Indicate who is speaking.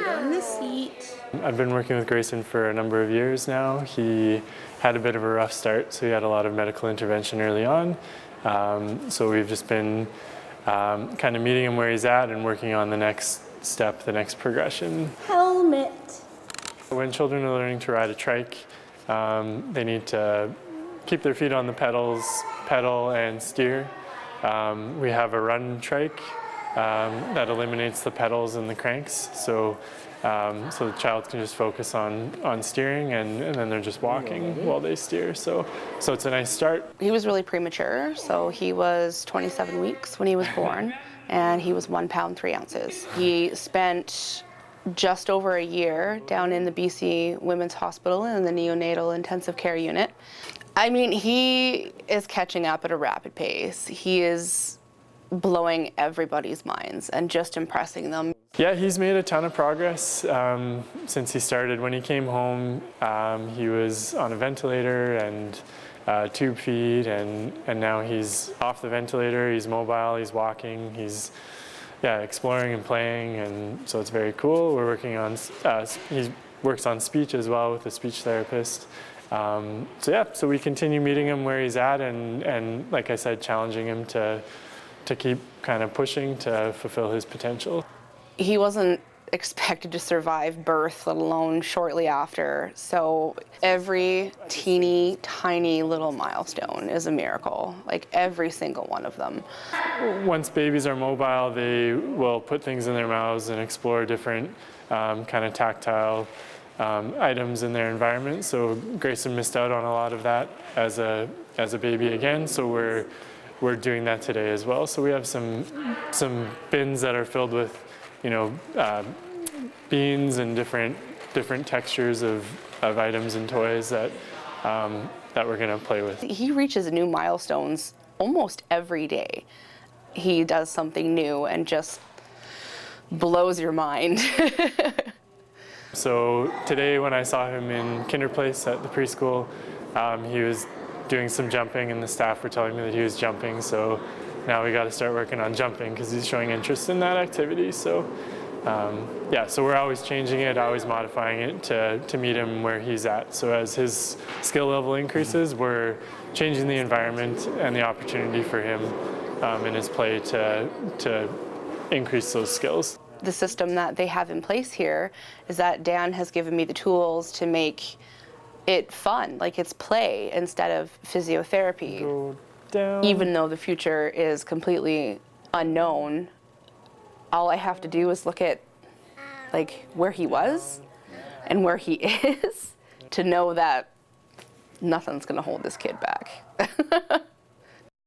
Speaker 1: on the seat.
Speaker 2: I've been working with Grayson for a number of years now. He had a bit of a rough start, so he had a lot of medical intervention early on. So we've just been kind of meeting him where he's at and working on the next step, the next progression.
Speaker 1: Helmet.
Speaker 2: When children are learning to ride a trike, they need to keep their feet on the pedals, pedal and steer. We have a run trike that eliminates the pedals and the cranks, so the child can just focus on steering, and then they're just walking while they steer. So it's a nice start.
Speaker 3: He was really premature, so he was 27 weeks when he was born, and he was 1 pound 3 ounces. He spent just over a year down in the BC Women's Hospital in the neonatal intensive care unit. I mean, he is catching up at a rapid pace. He is blowing everybody's minds and just impressing them.
Speaker 2: Yeah, he's made a ton of progress since he started. When he came home, he was on a ventilator and tube feed, and now he's off the ventilator, he's mobile, he's walking, he's exploring and playing, and so it's very cool. We're working on, he works on speech as well with a speech therapist. So we continue meeting him where he's at, and like I said, challenging him to keep kind of pushing to fulfill his potential.
Speaker 3: He wasn't expected to survive birth, let alone shortly after. So every teeny tiny little milestone is a miracle, like every single one of them.
Speaker 2: Once babies are mobile, they will put things in their mouths and explore different kind of tactile items in their environment. So Grayson missed out on a lot of that as a baby again. So we're doing that today as well. So we have some bins that are filled with, beans and different textures of items and toys that we're going to play with.
Speaker 3: He reaches new milestones almost every day. He does something new and just blows your mind.
Speaker 2: So today when I saw him in kinder place at the preschool, he was doing some jumping, and the staff were telling me that he was jumping. So now we got to start working on jumping because he's showing interest in that activity. So so we're always changing it, always modifying it to meet him where he's at. So as his skill level increases, we're changing the environment and the opportunity for him in his play to increase those skills.
Speaker 3: The system that they have in place here is that Dan has given me the tools to make it fun, like it's play instead of physiotherapy.
Speaker 2: Go down.
Speaker 3: Even though the future is completely unknown, all I have to do is look at like where he was and where he is to know that nothing's gonna hold this kid back.